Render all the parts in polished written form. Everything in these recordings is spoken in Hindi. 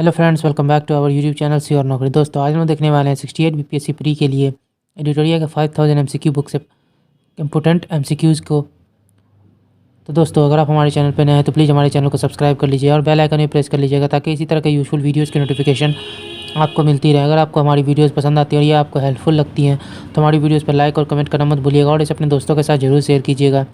Hello friends, welcome back to our YouTube channel सी और नौकरी। दोस्तों, आज हम देखने वाले हैं 68 बीपीएससी प्री के लिए एडिटोरियल का 5000 एमसीक्यू बुक से इम्पोर्टेंट एमसीक्यूज़ को। तो दोस्तों, अगर आप हमारे चैनल पर नए हैं तो प्लीज़ हमारे चैनल को सब्सक्राइब कर लीजिए और बेल आइकन भी प्रेस कर लीजिएगा ताकि इसी तरह के यूजफुल वीडियोज़ की नोटिफिकेशन आपको मिलती रहे। अगर आपको हमारी वीडियोज़ पसंद आती है और ये आपको हेल्पफुल लगती हैं तो हमारी वीडियोज़ पर लाइक और कमेंट करना मत भूलिएगा और इसे अपने दोस्तों के साथ ज़रूर शेयर कीजिएगा।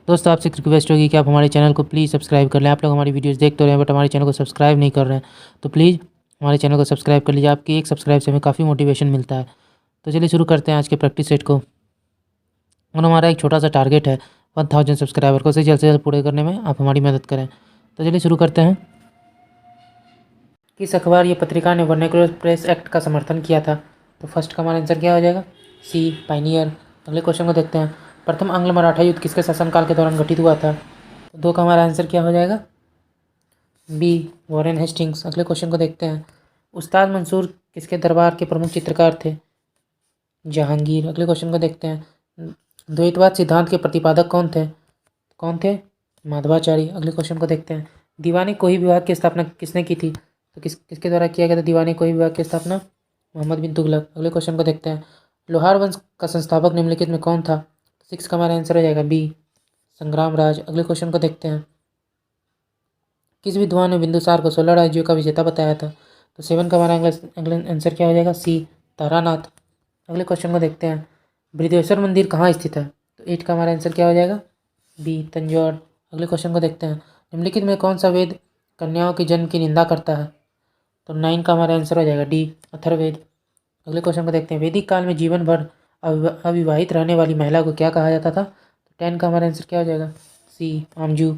दोस्तों, आपसे रिक्वेस्ट होगी कि आप हमारे चैनल को प्लीज़ सब्सक्राइब कर लें। आप लोग हमारी वीडियोस देख तो रहे हैं बट हमारे चैनल को सब्सक्राइब नहीं कर रहे हैं, तो प्लीज़ हमारे चैनल को सब्सक्राइब कर लीजिए। आपकी एक सब्सक्राइब से हमें काफ़ी मोटिवेशन मिलता है। तो चलिए शुरू करते हैं आज के प्रैक्टिस सेट को। और हमारा एक छोटा सा टारगेट है 1000 सब्सक्राइबर को उसे जल्द से जल्द पूरे करने में आप हमारी मदद करें। तो चलिए शुरू करते हैं। किस अखबार या पत्रिका ने वर्नाक्युलर प्रेस एक्ट का समर्थन किया था? तो फर्स्ट का हमारा आंसर क्या हो जाएगा? सी, पायनियर। अगले क्वेश्चन को देखते हैं। प्रथम आंग्ल मराठा युद्ध किसके शासनकाल के दौरान घटित हुआ था? तो 2 का हमारा आंसर क्या हो जाएगा? B, Warren Hastings. अगले क्वेश्चन को देखते हैं। उस्ताद मंसूर किसके दरबार के प्रमुख चित्रकार थे? जहांगीर। अगले क्वेश्चन को देखते हैं। द्वैतवाद सिद्धांत के प्रतिपादक कौन थे? माधवाचार्य। अगले क्वेश्चन को देखते हैं। दीवानी कोही विभाग की स्थापना किसने की थी? तो किसके द्वारा किया गया था दीवानी कोही विभाग की स्थापना? मोहम्मद बिन तुगलक। अगले क्वेश्चन को देखते हैं। लोहार वंश का संस्थापक निम्नलिखित में कौन था? 6 का हमारा आंसर हो जाएगा बी, संग्राम राज। अगले क्वेश्चन को देखते हैं। किस विद्वान ने बिंदुसार को 16 राज्यों का विजेता बताया था? तो 7 का हमारा अगला आंसर क्या हो जाएगा? सी, तारानाथ। अगले क्वेश्चन को देखते हैं। बृहदेश्वर मंदिर कहाँ स्थित है? तो 8 का हमारा आंसर क्या हो जाएगा? बी, तंजौर। अगले क्वेश्चन को देखते हैं। निम्नलिखित में कौन सा वेद कन्याओं के जन्म की निंदा करता है? तो 9 का हमारा आंसर हो जाएगा डी, अथर्ववेद। अगले क्वेश्चन को देखते हैं। वैदिक काल में जीवन भर अविवाहित रहने वाली महिला को क्या कहा जाता था? तो 10 का हमारा आंसर क्या हो जाएगा? सी, आमजू।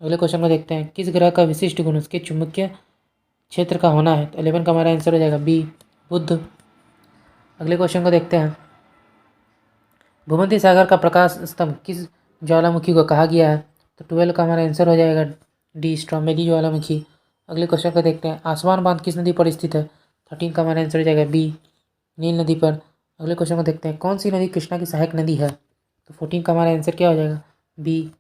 अगले क्वेश्चन को देखते हैं। किस ग्रह का विशिष्ट गुण उसके चुंबकीय क्षेत्र का होना है? तो 11 का हमारा आंसर हो जाएगा बी, बुध। अगले क्वेश्चन को देखते हैं। भूमध्य सागर का प्रकाश स्तंभ किस ज्वालामुखी को कहा गया है? तो 12 का हमारा आंसर हो जाएगा डी, स्ट्रॉमेली ज्वालामुखी। अगले क्वेश्चन को देखते हैं। आसवान बांध किस नदी पर स्थित है? 13 का हमारा आंसर हो जाएगा बी, नील नदी पर। अगले क्वेश्चन को देखते हैं। कौन सी नदी कृष्णा की सहायक नदी है? तो 14 का हमारा आंसर क्या हो जाएगा? बी,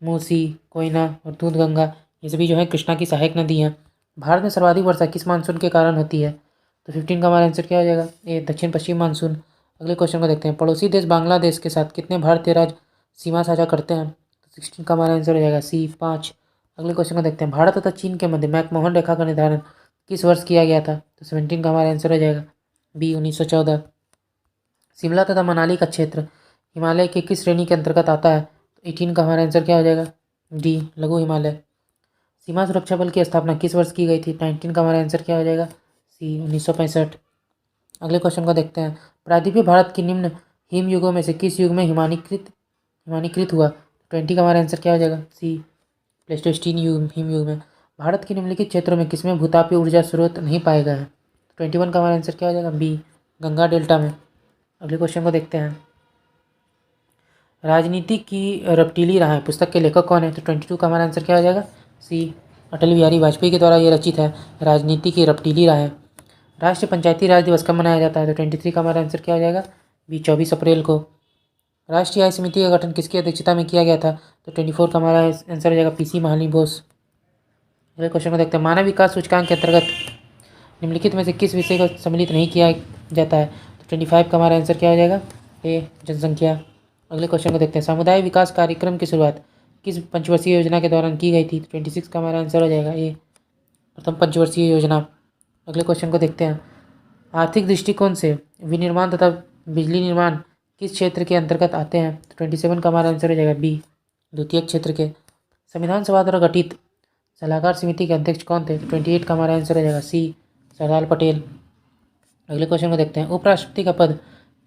मूसी, कोयना और दूधगंगा, ये सभी जो है कृष्णा की सहायक नदी हैं। भारत में सर्वाधिक वर्षा किस मानसून के कारण होती है? तो 15 का हमारा आंसर क्या हो जाएगा? ये दक्षिण पश्चिम मानसून। अगले क्वेश्चन को देखते हैं। पड़ोसी देश बांग्लादेश के साथ कितने भारतीय राज्य सीमा साझा करते हैं? तो 16 का हमारा आंसर हो जाएगा सी, 5। अगले क्वेश्चन को देखते हैं। भारत तथा चीन के मध्य मैकमोहन रेखा का निर्धारण किस वर्ष किया गया था? तो 17 का हमारा आंसर हो जाएगा बी, 1914। शिमला तथा मनाली का क्षेत्र हिमालय के किस श्रेणी के अंतर्गत आता है? तो 18 का हमारा आंसर क्या हो जाएगा? डी, लघु हिमालय। सीमा सुरक्षा बल की स्थापना किस वर्ष की गई थी? 19 का हमारा आंसर क्या हो जाएगा? सी, 1965। अगले क्वेश्चन को देखते हैं। प्रायद्वीपीय भारत के निम्न हिम युगों में से किस युग में हिमानीकृत हुआ? 20 का हमारा आंसर क्या हो जाएगा? सी, प्लेस्टोस्टीन युग, हिम युग में। भारत के निम्नलिखित क्षेत्रों में किसमें भूतापीय ऊर्जा स्रोत नहीं पाए गए हैं? 21 का हमारा आंसर क्या हो जाएगा? बी, गंगा डेल्टा में। अगले क्वेश्चन को देखते हैं। राजनीति की रपटीली राहें पुस्तक के लेखक कौन है? तो 22 का हमारा आंसर क्या हो जाएगा? सी, अटल बिहारी वाजपेयी के द्वारा ये रचित है, राजनीति की रपटीली राहें। राष्ट्रीय पंचायती राज दिवस कब मनाया जाता है? तो 23 का हमारा आंसर क्या हो जाएगा? बी, 24 अप्रैल को। राष्ट्रीय आय समिति का गठन किसकी अध्यक्षता में किया गया था? तो 24 का हमारा आंसर हो जाएगा पीसी महालनी बोस। अगले क्वेश्चन को देखते हैं। मानव विकास सूचकांक के अंतर्गत निम्नलिखित में से किस विषय को सम्मिलित नहीं किया जाता है? तो 25 का हमारा आंसर क्या हो जाएगा? ए, जनसंख्या। अगले क्वेश्चन को देखते हैं। समुदाय विकास कार्यक्रम की शुरुआत किस पंचवर्षीय योजना के दौरान की गई थी? 26 का हमारा आंसर हो जाएगा ए, प्रथम पंचवर्षीय योजना। अगले क्वेश्चन को देखते हैं। आर्थिक दृष्टिकोण से विनिर्माण तथा बिजली निर्माण किस क्षेत्र के अंतर्गत आते हैं? तो 27 का हमारा आंसर हो जाएगा बी, द्वितीयक क्षेत्र के। संविधान सभा द्वारा गठित सलाहकार समिति के अध्यक्ष कौन थे? तो 28 का हमारा आंसर हो जाएगा सी, सरदार पटेल। अगले क्वेश्चन को देखते हैं। उपराष्ट्रपति का पद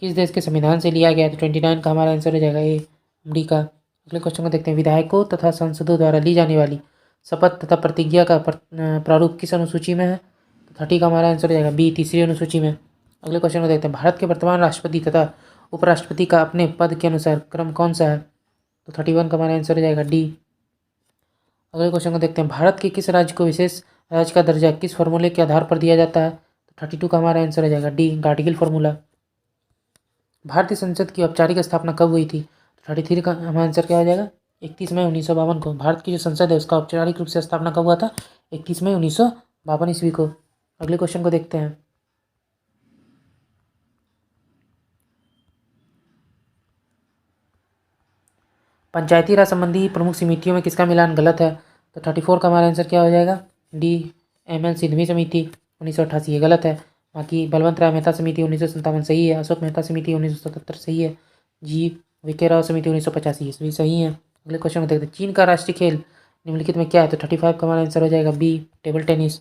किस देश के संविधान से लिया गया है? तो 29 का हमारा आंसर हो जाएगा ए, अमरीका। अगले क्वेश्चन को देखते हैं। विधायकों तथा सांसदों द्वारा ली जाने वाली शपथ तथा प्रतिज्ञा का प्रारूप किस अनुसूची में है? तो 30 का हमारा आंसर हो जाएगा बी, तीसरी अनुसूची में। अगले क्वेश्चन को देखते हैं। भारत के वर्तमान राष्ट्रपति तथा उपराष्ट्रपति का अपने पद के अनुसार क्रम कौन सा है? तो 31 का हमारा आंसर हो जाएगा डी। अगले क्वेश्चन को देखते हैं। भारत के किस राज्य को विशेष राज्य का दर्जा किस फॉर्मूले के आधार पर दिया जाता है? तो 32 का हमारा आंसर हो जाएगा डी, गार्डिगल फार्मूला। भारतीय संसद की औपचारिक स्थापना कब हुई थी? 33 का हमारा आंसर क्या हो जाएगा? 31 मई 1952 को। भारत की जो संसद है उसका औपचारिक रूप से स्थापना कब हुआ था? 31 मई 52 ईस्वी को। अगले क्वेश्चन को देखते हैं। पंचायती राज संबंधी प्रमुख समितियों में किसका मिलान गलत है? तो 34 का हमारा आंसर क्या हो जाएगा? D, M.N.. सिंघवी समिति 1988, ये गलत है। बाकी बलवंत राय मेहता समिति 1957 सही है। अशोक मेहता समिति 1977 सही है। जी, वी.के. राव समिति 1985 ये सभी सही है। अगले क्वेश्चन को देखते हैं। चीन का राष्ट्रीय खेल निम्नलिखित में क्या है? तो 35 का हमारा आंसर हो जाएगा बी, टेबल टेनिस।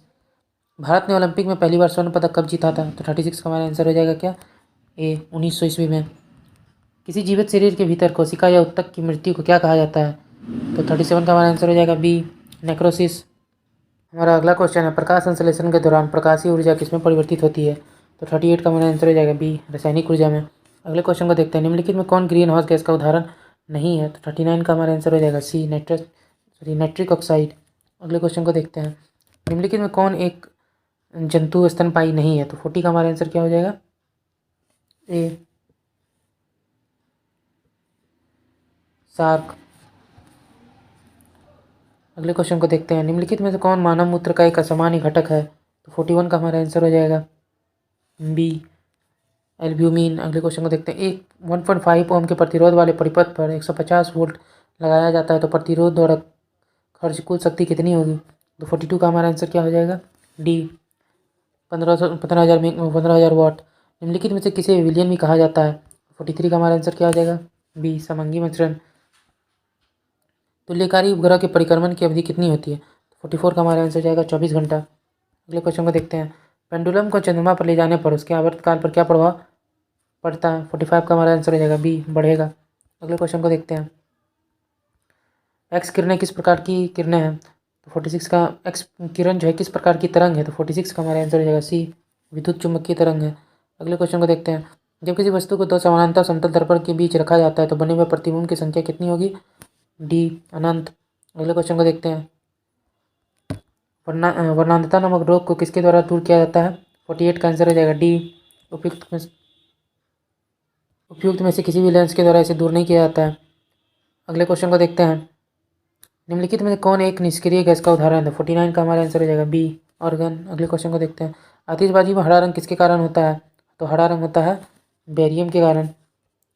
भारत ने ओलंपिक में पहली बार स्वर्ण पदक कब जीता था? तो 36 का हमारा आंसर हो जाएगा क्या? ए, 1900 ईस्वी में। किसी जीवित शरीर के भीतर कोशिका या ऊतक की मृत्यु को क्या कहा जाता है? तो 37 का हमारा आंसर हो जाएगा बी, नेक्रोसिस। हमारा अगला क्वेश्चन है, प्रकाश संश्लेषण के दौरान प्रकाशीय ऊर्जा किसमें परिवर्तित होती है? तो 38 का हमारा आंसर हो जाएगा बी, रासायनिक ऊर्जा में। अगले क्वेश्चन को देखते हैं। निम्नलिखित में कौन ग्रीन हाउस गैस का उदाहरण नहीं है? तो 39 का हमारा आंसर हो जाएगा सी, नाइट्रिक ऑक्साइड। अगले क्वेश्चन को देखते हैं। निम्नलिखित में कौन एक जंतु स्तनपायी नहीं है? तो 40 का हमारा आंसर क्या हो जाएगा? ए, शार्क। अगले क्वेश्चन को देखते हैं। निम्नलिखित में से कौन मानव मूत्र का एक असामान्य घटक है? तो 41 का हमारा आंसर हो जाएगा बी, एल्ब्यूमिन। अगले क्वेश्चन को देखते हैं। एक 1.5 ओम के प्रतिरोध वाले परिपथ पर 150 वोल्ट लगाया जाता है तो प्रतिरोध द्वारा खर्च कुल शक्ति कितनी होगी? तो 42 का हमारा आंसर क्या हो जाएगा? डी, 15,000 वाट। निम्नलिखित में से किसे विलियन भी कहा जाता है? 43 का हमारा आंसर क्या हो जाएगा? बी, समंगी मिश्रण। तुल्यकारी उपग्रह के परिक्रमण की अवधि कितनी होती है? 44 का हमारा आंसर जाएगा 24 घंटा। अगले क्वेश्चन को देखते हैं। पेंडुलम को चंद्रमा पर ले जाने पर उसके आवर्तकाल पर क्या प्रभाव पड़ता है? 45 का हमारा आंसर हो जाएगा बी, बढ़ेगा। अगले क्वेश्चन को देखते हैं। एक्स किरणें किस प्रकार की किरणें हैं? तो 46 का एक्स किरण जो है किस प्रकार की तरंग है? तो 46 का हमारा आंसर हो जाएगा सी, विद्युत चुम्बकीय तरंग है। अगले क्वेश्चन को देखते हैं। जब किसी वस्तु को दो समानांतर समतल दर्पण के बीच रखा जाता है तो बने हुए प्रतिबिंब की संख्या कितनी होगी? डी, अनंत। अगले क्वेश्चन को देखते हैं। वर्णांधता नामक रोग को किसके द्वारा दूर किया जाता है? 48 का आंसर हो जाएगा डी, उपयुक्त में से किसी भी लेंस के द्वारा इसे दूर नहीं किया जाता है। अगले क्वेश्चन को देखते हैं। निम्नलिखित में कौन एक निष्क्रिय गैस का उदाहरण है? 49 का हमारा आंसर हो जाएगा बी, ऑर्गन। अगले क्वेश्चन को देखते हैं। आतिशबाजी में हरा रंग किसके कारण होता है? तो हरा रंग होता है बेरियम के कारण।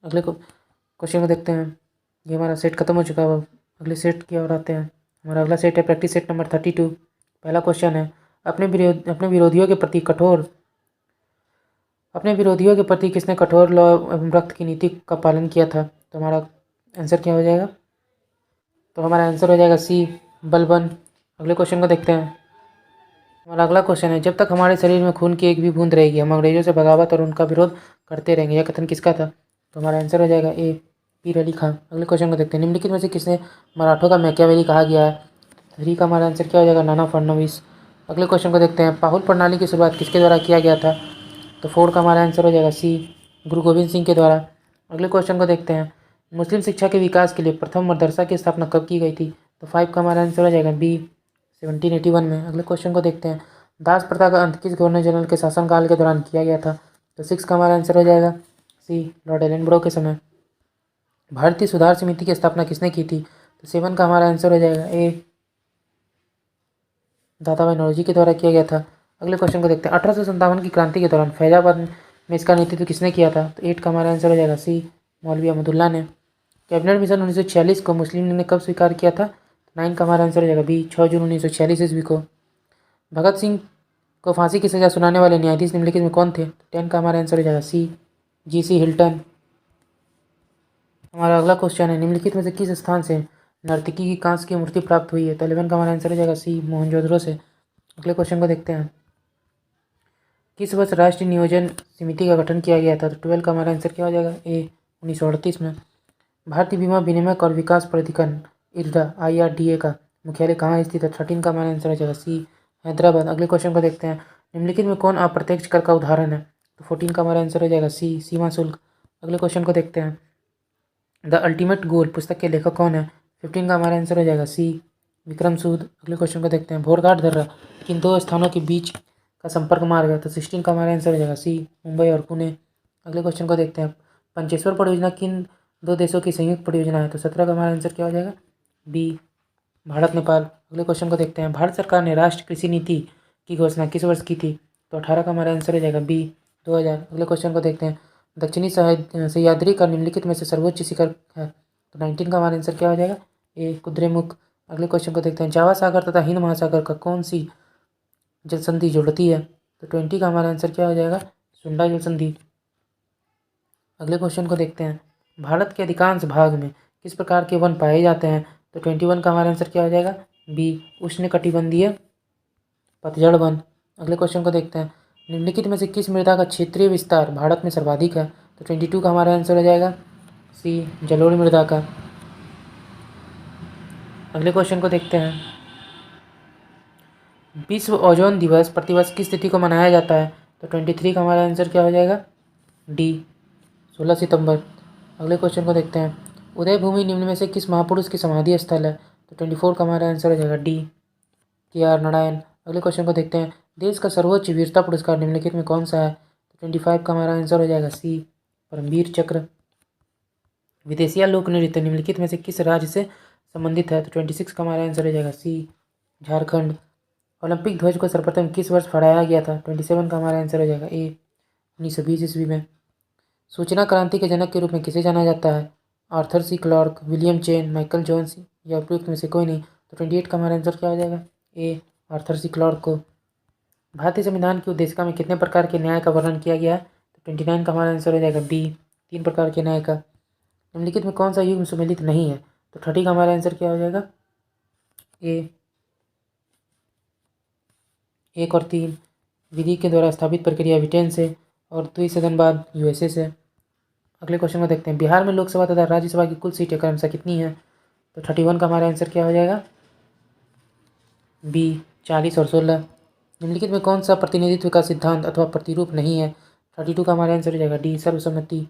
अगले क्वेश्चन को देखते हैं। ये हमारा सेट खत्म हो चुका है। अगले सेट की ओर आते हैं। हमारा अगला सेट है प्रैक्टिस सेट नंबर 32। पहला क्वेश्चन है, अपने विरोधियों के प्रति किसने कठोर लौ एवं रक्त की नीति का पालन किया था? तो हमारा आंसर क्या हो जाएगा? तो हमारा आंसर हो जाएगा सी, बलबन। अगले क्वेश्चन को देखते हैं। हमारा अगला क्वेश्चन है, जब तक हमारे शरीर में खून की एक भी बूंद रहेगी हम अंग्रेजों से बगावत और उनका विरोध करते रहेंगे। यह कथन किसका था? तो हमारा आंसर हो जाएगा ए, पीर अली खां। अगले क्वेश्चन को देखते हैं। निम्नलिखित में से किसने मराठों का मैकियावेली कहा गया है? 3 का हमारा आंसर क्या हो जाएगा? नाना फडणवीस। अगले क्वेश्चन को देखते हैं। पाहुल प्रणाली की शुरुआत किसके द्वारा किया गया था? तो 4 का हमारा आंसर हो जाएगा सी, गुरु गोविंद सिंह के द्वारा। अगले क्वेश्चन को देखते हैं। मुस्लिम शिक्षा के विकास के लिए प्रथम मदरसा की स्थापना कब की गई थी? तो 5 का हमारा आंसर हो जाएगा बी, 1781 में। अगले क्वेश्चन को देखते हैं। दास प्रथा का अंत किस गवर्नर जनरल के शासनकाल के दौरान किया गया था? तो 6 का हमारा आंसर हो जाएगा सी, लॉर्ड एलनब्रो के समय। भारतीय सुधार समिति की स्थापना किसने की थी? तो 7 का हमारा आंसर हो जाएगा ए, दादाभाई नौरोजी के द्वारा किया गया था। अगले क्वेश्चन को देखते हैं। 1857 की क्रांति के दौरान फैजाबाद में इसका नेतृत्व किसने किया था? तो 8 का हमारा आंसर हो जाएगा सी, मौलवी अहमदुल्ला ने। कैबिनेट मिशन 1946 को मुस्लिम लीग ने कब स्वीकार किया था? 9 का हमारा आंसर हो जाएगा बी, 6 जून 1946 ईस्वी को। भगत सिंह को फांसी की सजा सुनाने वाले न्यायाधीश निम्नलिखित में कौन थे? 10 का हमारा आंसर हो जाएगा सी, जी.सी. हिल्टन। हमारा अगला क्वेश्चन है, निम्नलिखित में से किस स्थान से नर्तकी की कांस्य की मूर्ति प्राप्त हुई है? तो 11 का हमारा आंसर हो जाएगा सी, मोहनजोदड़ो से। अगले क्वेश्चन को देखते हैं। किस वर्ष राष्ट्रीय नियोजन समिति का गठन किया गया था? तो 12 का हमारा आंसर क्या हो जाएगा? ए, 1938 में। भारतीय बीमा विनिमय और विकास प्राधिकरण इरडा IRDA का मुख्यालय कहाँ स्थित है? 13 का हमारा आंसर हो जाएगा सी, हैदराबाद। अगले क्वेश्चन को देखते हैं। निम्नलिखित में कौन अप्रत्यक्ष कर का उदाहरण है? तो 14 का हमारा आंसर हो जाएगा सी, सीमा शुल्क। अगले क्वेश्चन को देखते हैं। द अल्टीमेट गोल पुस्तक के लेखक कौन है? 15 का हमारा आंसर हो जाएगा सी, विक्रम सूद। अगले क्वेश्चन को देखते हैं। भोरघाट दर्रा किन दो स्थानों के बीच का संपर्क मार्ग है? तो 16 का हमारा आंसर हो जाएगा सी, मुंबई और पुणे। अगले क्वेश्चन को देखते हैं। पंचेश्वर परियोजना किन दो देशों की संयुक्त परियोजना है? तो 17 का हमारा आंसर क्या हो जाएगा? बी, भारत नेपाल। अगले क्वेश्चन को देखते हैं। भारत सरकार ने राष्ट्रीय कृषि नीति की घोषणा किस वर्ष की थी? तो 18 का हमारा आंसर हो जाएगा बी 2000। अगले क्वेश्चन को देखते हैं। दक्षिणी सह्याद्री का निम्नलिखित में से सर्वोच्च शिखर है? तो 19 का हमारा आंसर क्या हो जाएगा? ए कुद्रेमुख। अगले क्वेश्चन को देखते हैं। जावा सागर तथा हिंद महासागर का कौन सी जल संधि जुड़ती है? तो 20 का हमारा आंसर क्या हो जाएगा? सुंडा जल संधि। अगले क्वेश्चन को देखते हैं। भारत के अधिकांश भाग में किस प्रकार के वन पाए जाते हैं? तो 21 का हमारा आंसर क्या हो जाएगा? बी उष्णकटिबंधीय पतझड़ वन। अगले क्वेश्चन को देखते हैं। निम्नलिखित में से किस मृदा का क्षेत्रीय विस्तार भारत में सर्वाधिक है? तो 22 का हमारा आंसर हो जाएगा सी जलोढ़ मृदा का। अगले क्वेश्चन को देखते हैं। विश्व ओजोन दिवस प्रतिवर्ष किस तिथि को मनाया जाता है? तो 23 का हमारा आंसर क्या हो जाएगा? डी 16 सितंबर। अगले क्वेश्चन को देखते हैं। उदय भूमि निम्न में से किस महापुरुष की समाधि स्थल है? तो 24 का हमारा आंसर हो जाएगा डी के.आर. नारायण। अगले क्वेश्चन को देखते हैं। देश का सर्वोच्च वीरता पुरस्कार निम्नलिखित में कौन सा है? तो 25 का हमारा आंसर हो जाएगा सी परमवीर चक्र। विदेशिया लोक नृत्य निम्नलिखित में से किस राज्य से संबंधित है? तो 26 का हमारा आंसर हो जाएगा सी झारखंड। ओलंपिक ध्वज को सर्वप्रथम किस वर्ष फहराया गया था? 27 का हमारा आंसर हो जाएगा ए 1920 ईस्वी में। सूचना क्रांति के जनक के रूप में किसे जाना जाता है? Arthur C Clarke, William Chen, Michael Jones या उपयुक्त में से कोई नहीं? तो 28 का हमारा आंसर क्या हो जाएगा? ए आर्थर सी क्लार्क को। भारतीय संविधान की उद्देशिका में कितने प्रकार के न्याय का वर्णन किया गया है? तो 29 का हमारा आंसर हो जाएगा बी 3 प्रकार के न्याय का। निम्नलिखित में कौन सा युग्म सुमेलित नहीं है? तो 30 का हमारा आंसर क्या हो जाएगा? ए 1 और 3। विधि के द्वारा स्थापित प्रक्रिया ब्रिटेन से और द्विसदनवाद यूएसए से। अगले क्वेश्चन को देखते हैं। बिहार में लोकसभा तथा राज्यसभा की कुल सीटें क्रमशः कितनी हैं? तो 31 का हमारा आंसर क्या हो जाएगा? बी 40 और 16। निम्नलिखित में कौन सा प्रतिनिधित्व का सिद्धांत अथवा प्रतिरूप नहीं है? 32 का हमारा आंसर हो जाएगा डी सर्वसम्मति।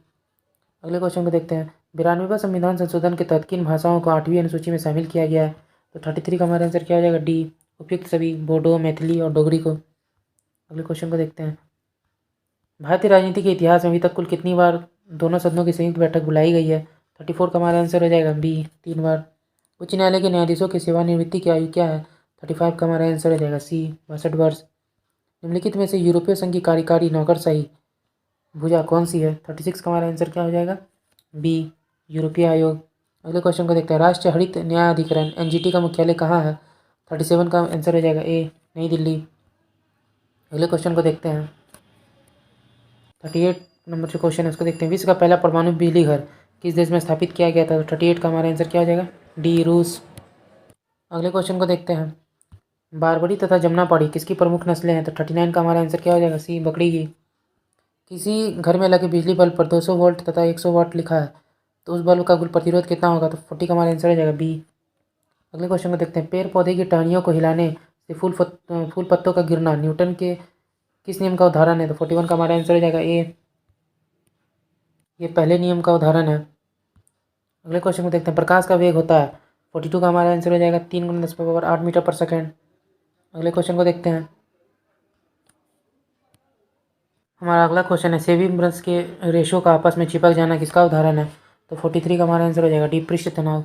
अगले क्वेश्चन को देखते हैं। 92वां संविधान संशोधन के तहत किन भाषाओं को 8वीं अनुसूची में शामिल किया गया है? तो 33 का हमारा आंसर क्या हो जाएगा? डी उपयुक्त सभी बोडो, मैथिली और डोगरी को। अगले क्वेश्चन को देखते हैं। भारतीय राजनीति के इतिहास में अभी तक कुल कितनी बार दोनों सदनों की संयुक्त बैठक बुलाई गई है? 34 का हमारा आंसर हो जाएगा बी 3 बार। उच्च न्यायालय के न्यायाधीशों की सेवानिवृत्ति की आयु क्या है? 35 का हमारा आंसर हो जाएगा सी 62 वर्ष। निम्नलिखित में से यूरोपीय संघ की कार्यकारी नौकरशाही भुजा कौन सी है? 36 का हमारा आंसर क्या हो जाएगा? बी यूरोपीय आयोग। अगले क्वेश्चन को देखते हैं। राष्ट्रीय हरित न्यायाधिकरण एनजीटी का मुख्यालय कहाँ है? 37 का आंसर हो जाएगा ए नई दिल्ली। अगले क्वेश्चन को देखते हैं। 38 नंबर जो क्वेश्चन है उसको देखते हैं। विश्व का पहला परमाणु बिजली घर किस देश में स्थापित किया गया था? तो 38 का हमारा आंसर क्या हो जाएगा? डी रूस। अगले क्वेश्चन को देखते हैं। बारबरी तथा जमुनापाड़ी किसकी प्रमुख नस्लें हैं? तो 39 का हमारा आंसर क्या हो जाएगा? सी बकरी की। किसी घर में लगे बिजली बल्ब पर 200 वोल्ट तथा 100 वाट लिखा है तो उस बल्ब का कुल प्रतिरोध कितना होगा? तो 40 का हमारा आंसर हो जाएगा बी। अगले क्वेश्चन को देखते हैं। पेड़ पौधे की टहनियों को हिलाने से फूल पत्तों का गिरना न्यूटन के किस नियम का उदाहरण है? तो 41 का हमारा आंसर हो जाएगा ए ये पहले नियम का उदाहरण है। अगले क्वेश्चन को देखते हैं। प्रकाश का वेग होता है 42 का हमारा आंसर हो जाएगा 3 × 10⁻8 मीटर पर सेकेंड। अगले क्वेश्चन को देखते हैं। हमारा अगला क्वेश्चन है। सेविंग ब्रश के रेशो का आपस में चिपक जाना किसका उदाहरण है? तो 43 का हमारा आंसर हो जाएगा डी पृष्ठ तनाव।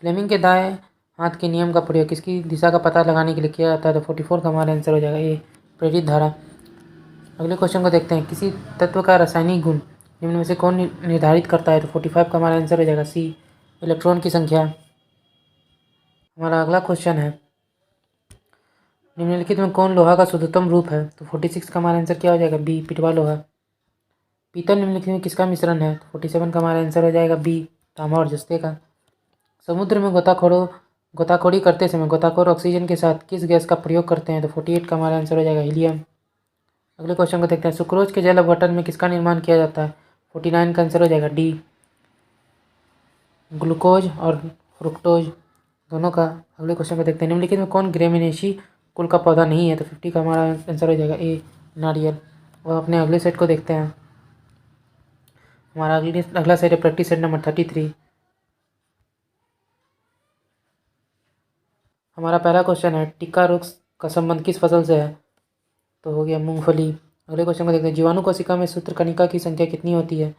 फ्लेमिंग के दाएं हाथ के नियम का प्रयोग किसकी दिशा का पता लगाने के लिए किया जाता है? तो 44 का हमारा आंसर हो जाएगा ए प्रेरित धारा। अगले क्वेश्चन को देखते हैं। किसी तत्व का रासायनिक गुण निम्न में से कौन निर्धारित करता है? तो 45 का हमारा आंसर हो जाएगा सी इलेक्ट्रॉन की संख्या। हमारा अगला क्वेश्चन है। निम्नलिखित में कौन लोहा का शुद्धतम रूप है? तो 46 का हमारा आंसर क्या हो जाएगा? बी पिटवा लोहा। पीतल निम्नलिखित में किसका मिश्रण है? तो 47 का हमारा आंसर हो जाएगा बी तांबा और जस्ते का। समुद्र में गोताखोरी करते समय गोताखोर ऑक्सीजन के साथ किस गैस का प्रयोग करते हैं? तो 48 का हमारा आंसर हो जाएगा हीलियम। अगले क्वेश्चन को देखते हैं। सुक्रोज के जल अपघटन में किसका निर्माण किया जाता है? 49 का आंसर हो जाएगा डी ग्लूकोज और फ्रुक्टोज दोनों का। अगले क्वेश्चन को देखते हैं। निम्नलिखित में कौन ग्रेमिनेशी कुल का पौधा नहीं है? तो 50 का हमारा आंसर हो जाएगा ए नारियल। और अपने अगले सेट को देखते हैं। हमारा अगला सेट है प्रैक्टिस सेट नंबर 33। हमारा पहला क्वेश्चन है। टिक्का रोग का संबंध किस फसल से है? तो हो गया मूंगफली। अगले क्वेश्चन को देखते हैं। जीवाणु कोशिका में सूत्रकणिका की संख्या कितनी होती है?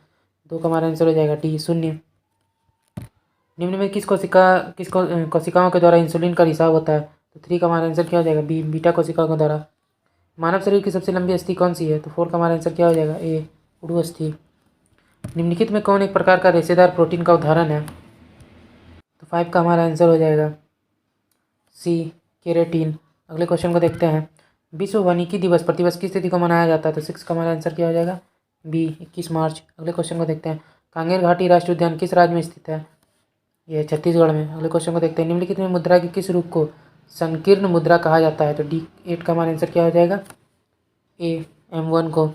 2 का हमारा आंसर हो जाएगा डी 0। निम्न में किस कोशिकाओं के द्वारा इंसुलिन का रिसाव होता है? तो 3 का हमारा आंसर क्या हो जाएगा? बी बीटा कोशिकाओं के द्वारा। मानव शरीर की सबसे लंबी अस्थि कौन सी है? तो 4 का हमारा आंसर क्या हो जाएगा? ए उड़ू अस्थि। निम्नलिखित में कौन एक प्रकार का रेशेदार प्रोटीन का उदाहरण है? तो 5 का हमारा आंसर हो जाएगा सी केरेटीन। अगले क्वेश्चन को देखते हैं। विश्व वानिकी दिवस प्रतिवर्ष किस तिथि को मनाया जाता है? तो 6 का हमारा आंसर क्या हो जाएगा? बी 21 मार्च। अगले क्वेश्चन को देखते हैं। कांगेर घाटी राष्ट्रीय उद्यान किस राज्य में स्थित है? ये छत्तीसगढ़ में। अगले क्वेश्चन को देखते हैं। निम्नलिखित में मुद्रा के किस रूप को संकीर्ण मुद्रा कहा जाता है? तो डी 8 का हमारा आंसर क्या हो जाएगा? ए M1 को।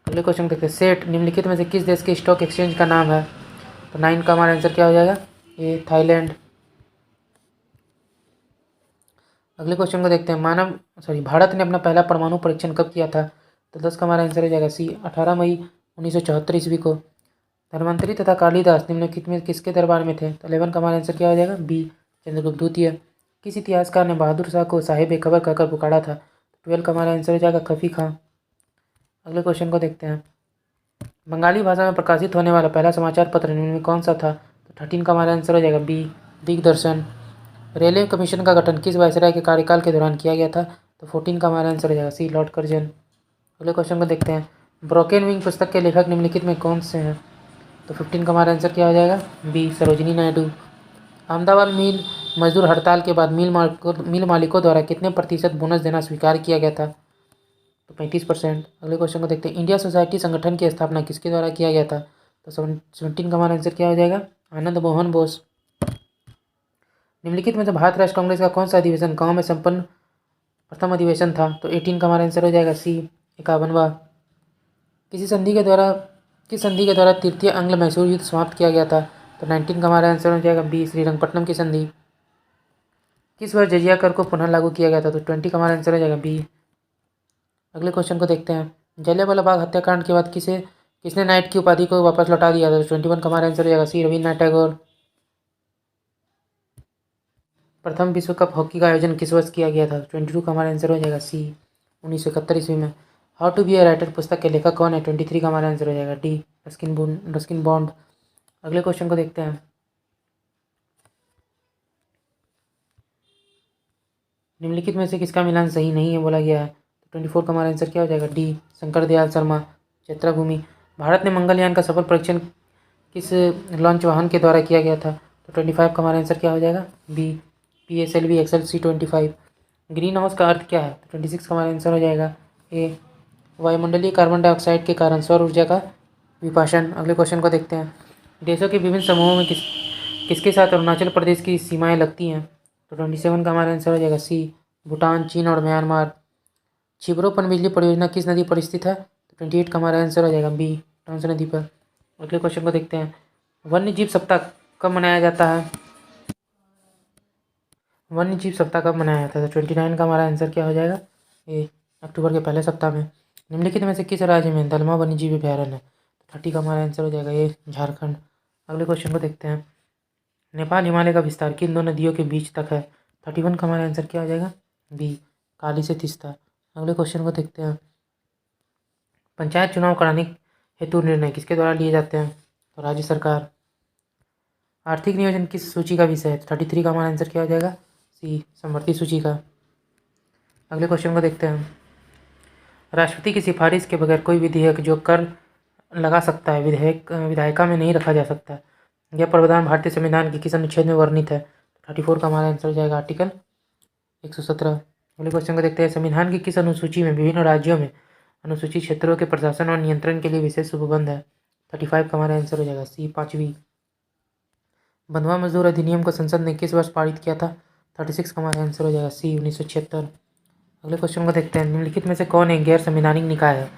अगले क्वेश्चन देखते हैं। सेट निम्नलिखित में से किस देश के स्टॉक एक्सचेंज का नाम है? तो 9 का हमारा आंसर क्या हो जाएगा? A Thailand. अगले क्वेश्चन को देखते हैं। भारत ने अपना पहला परमाणु परीक्षण कब किया था? तो 10 का हमारा आंसर हो जाएगा सी 18 मई 1974 ईस्वी को। धन्वंतरी तथा कालिदास निम्नलिखित में किसके दरबार में थे? तो 11 का हमारा आंसर क्या हो जाएगा? बी चंद्रगुप्त द्वितीय। किस इतिहासकार ने बहादुर शाह को साहिब कबर कहकर पुकारा था? 12 का हमारा आंसर हो जाएगा खफी खां। अगले क्वेश्चन को देखते हैं। बंगाली भाषा में प्रकाशित होने वाला पहला समाचार पत्र निम्न में कौन सा था? तो 13 का हमारा आंसर हो जाएगा बी दिग्दर्शन। रेलवे कमीशन का गठन किस वायसराय के कार्यकाल के दौरान किया गया था? तो 14 का हमारा आंसर हो जाएगा सी लॉर्ड कर्जन। अगले क्वेश्चन को देखते हैं। ब्रोकेन विंग पुस्तक के लेखक निम्नलिखित में कौन से हैं? तो 15 का हमारा आंसर क्या हो जाएगा? बी सरोजिनी नायडू। अहमदाबाद मिल मजदूर हड़ताल के बाद मिल मालिकों द्वारा कितने प्रतिशत बोनस देना स्वीकार किया गया था? तो 35%। अगले क्वेश्चन को देखते हैं। इंडिया सोसाइटी संगठन की स्थापना किसके द्वारा किया गया था? तो 17 का हमारा आंसर क्या हो जाएगा? आनंद मोहन बोस। निम्नलिखित में से भारत राष्ट्र कांग्रेस का कौन सा अधिवेशन गांव में संपन्न प्रथम अधिवेशन था? तो 18 का हमारा आंसर हो जाएगा सी 51वां। किस संधि के द्वारा तृतीय आंग्ल मैसूर युद्ध समाप्त किया गया था? तो 19 का हमारा आंसर हो जाएगा बी श्रीरंगपट्टनम की संधि। किस वर्ष जजिया कर को पुनः लागू किया गया था? तो 20 का हमारा आंसर हो जाएगा बी। अगले क्वेश्चन को देखते हैं। जलियांवाला बाग हत्याकांड के बाद किसने नाइट की उपाधि को वापस लौटा दिया था? तो 21 का हमारा आंसर हो जाएगा सी रविन्द्रनाथ टैगोर। प्रथम विश्व कप हॉकी का आयोजन किस वर्ष किया गया था? 22 का हमारा आंसर हो जाएगा सी 1971 ईस्वी में। How to be a writer पुस्तक के लेखक कौन है? 23 का हमारा आंसर हो जाएगा डी रस्किन बॉन्ड। अगले क्वेश्चन को देखते हैं। निम्नलिखित में से किसका मिलान सही नहीं है बोला गया है? तो 24 का हमारा आंसर क्या हो जाएगा? डी शंकर दयाल शर्मा। चैत्राभूमि। भारत ने मंगलयान का सफल परीक्षण किस लॉन्च वाहन के द्वारा किया गया था? तो 25 का हमारा आंसर क्या हो जाएगा? B PSLV XLC-25। Green house का अर्थ क्या है? तो 26 का हमारा आंसर हो जाएगा ए वायुमंडलीय कार्बन डाइऑक्साइड के कारण सौर ऊर्जा का विपाशन। अगले क्वेश्चन को देखते हैं। देशों के विभिन्न समूहों में किसके साथ अरुणाचल प्रदेश की सीमाएं लगती हैं? तो 27 का हमारा आंसर हो जाएगा सी भूटान, चीन और म्यांमार। छिबरो पनबिजली परियोजना किस नदी पर स्थित है? तो 28 का हमारा आंसर हो जाएगा बी टॉन्स नदी पर। अगले क्वेश्चन को देखते हैं। वन्य जीव सप्ताह कब मनाया जाता है? वन्य जीव सप्ताह कब मनाया जाता है? तो 29 का हमारा आंसर क्या हो जाएगा? ए अक्टूबर के पहले सप्ताह में। निम्नलिखित में से किस राज्य में दलमा वन्य जीव अभयारण्य है? 30 का हमारा आंसर हो जाएगा ए झारखंड। अगले क्वेश्चन को देखते हैं। नेपाल हिमालय का विस्तार किन दो नदियों के बीच तक है? 31 का हमारा आंसर क्या हो जाएगा? बी काली से तीस्ता। अगले क्वेश्चन को देखते हैं। पंचायत चुनाव कराने हेतु निर्णय किसके द्वारा लिए जाते हैं? तो राज्य सरकार। आर्थिक नियोजन किस सूची का विषय है? 33 का हमारा आंसर क्या हो जाएगा? सी समवर्ती सूची का। अगले क्वेश्चन को देखते हैं। राष्ट्रपति की सिफारिश के बगैर कोई विधेयक जो कर लगा सकता है विधायिका में नहीं रखा जा सकता। यह प्रावधान भारतीय संविधान के किस अनुच्छेद में वर्णित है? 34 का हमारा आंसर हो जाएगा आर्टिकल 117। अगले क्वेश्चन को देखते हैं। संविधान की किस अनुसूची में विभिन्न राज्यों में अनुसूचित क्षेत्रों के प्रशासन और नियंत्रण के लिए विशेष उपबंध है? 35 का हमारा आंसर हो जाएगा सी 5वीं। बंधुआ मजदूर अधिनियम को संसद ने किस वर्ष पारित किया था? 36 का हमारा आंसर हो जाएगा सी 1976। अगले क्वेश्चन को देखते हैं। निम्नलिखित में से कौन एक गैर संवैधानिक निकाय है?